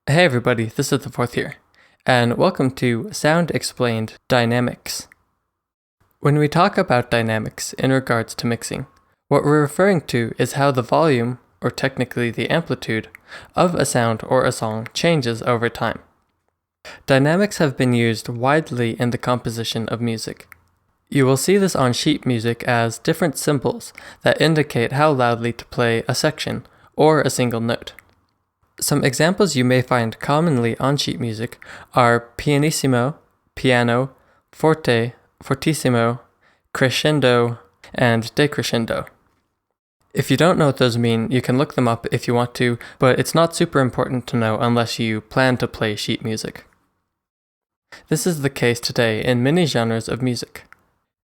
Hey everybody, this is the fourth here, and welcome to Sound Explained Dynamics. When we talk about dynamics in regards to mixing, what we're referring to is how the volume, or technically the amplitude, of a sound or a song changes over time. Dynamics have been used widely in the composition of music. You will see this on sheet music as different symbols that indicate how loudly to play a section or a single note. Some examples you may find commonly on sheet music are pianissimo, piano, forte, fortissimo, crescendo, and decrescendo. If you don't know what those mean, you can look them up if you want to, but it's not super important to know unless you plan to play sheet music. This is the case today in many genres of music.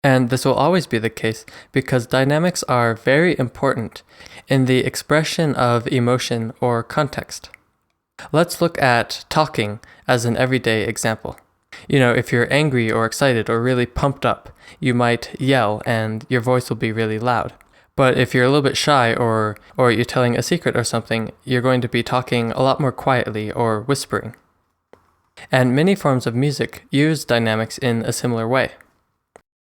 And this will always be the case because dynamics are very important in the expression of emotion or context. Let's look at talking as an everyday example. If you're angry or excited or really pumped up, you might yell and your voice will be really loud. But if you're a little bit shy or you're telling a secret or something, you're going to be talking a lot more quietly or whispering. And many forms of music use dynamics in a similar way.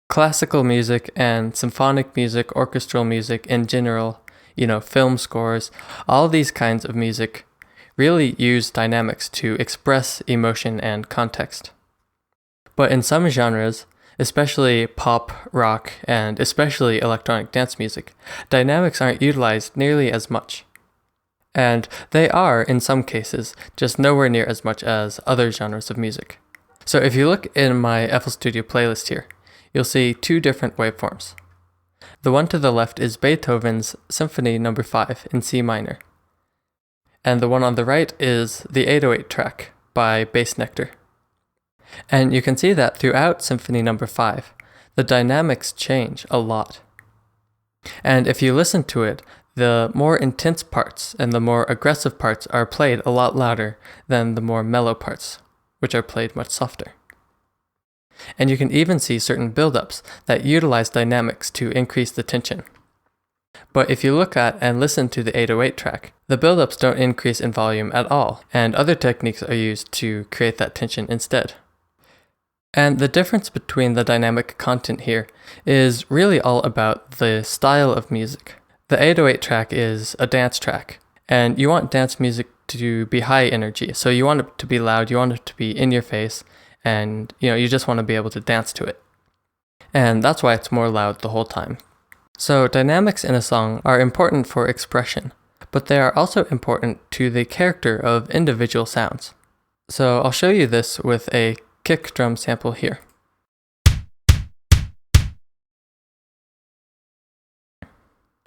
Classical music and symphonic music, orchestral music in general, film scores, all these kinds of music really use dynamics to express emotion and context. But in some genres, especially pop, rock, and especially electronic dance music, dynamics aren't utilized nearly as much. And they are, in some cases, just nowhere near as much as other genres of music. So if you look in my FL Studio playlist here, you'll see two different waveforms. The one to the left is Beethoven's Symphony No. 5 in C minor. And the one on the right is the 808 track by Bassnectar. And you can see that throughout Symphony No. 5, the dynamics change a lot. And if you listen to it, the more intense parts and the more aggressive parts are played a lot louder than the more mellow parts, which are played much softer. And you can even see certain buildups that utilize dynamics to increase the tension. But if you look at and listen to the 808 track, the buildups don't increase in volume at all, and other techniques are used to create that tension instead. And the difference between the dynamic content here is really all about the style of music. The 808 track is a dance track, and you want dance music to be high energy, so you want it to be loud, you want it to be in your face, and you just want to be able to dance to it. And that's why it's more loud the whole time. So dynamics in a song are important for expression, but they are also important to the character of individual sounds. So I'll show you this with a kick drum sample here.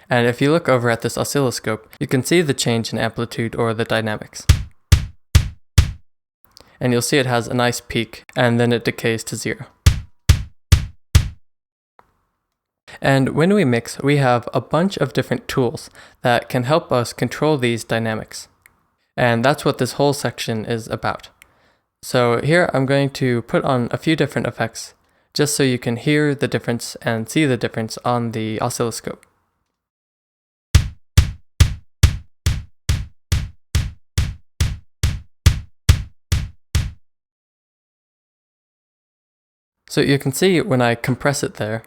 And if you look over at this oscilloscope, you can see the change in amplitude or the dynamics. And you'll see it has a nice peak, and then it decays to 0. And when we mix, we have a bunch of different tools that can help us control these dynamics. And that's what this whole section is about. So here I'm going to put on a few different effects, just so you can hear the difference and see the difference on the oscilloscope. So you can see when I compress it there,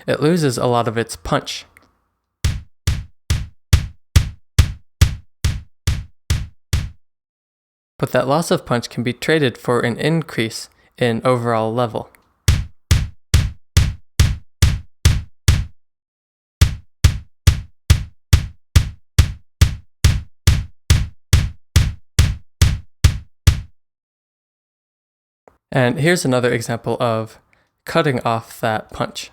it loses a lot of its punch. But that loss of punch can be traded for an increase in overall level. And here's another example of cutting off that punch.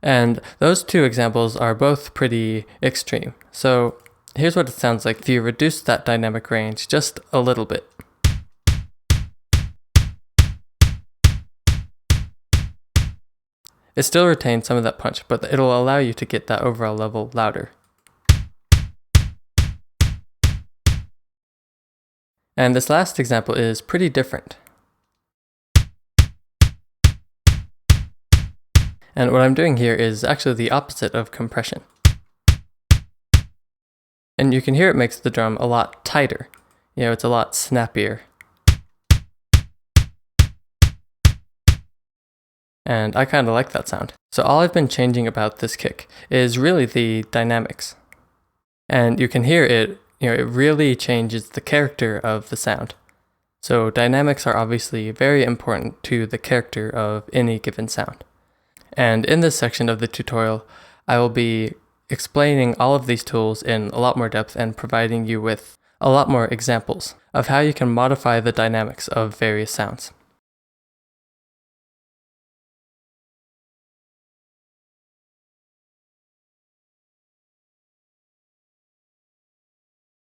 And those two examples are both pretty extreme. So here's what it sounds like if you reduce that dynamic range just a little bit. It still retains some of that punch, but it'll allow you to get that overall level louder. And this last example is pretty different. And what I'm doing here is actually the opposite of compression. And you can hear it makes the drum a lot tighter. It's a lot snappier. And I kind of like that sound. So all I've been changing about this kick is really the dynamics. And you can hear it, it really changes the character of the sound. So dynamics are obviously very important to the character of any given sound. And in this section of the tutorial, I will be explaining all of these tools in a lot more depth and providing you with a lot more examples of how you can modify the dynamics of various sounds.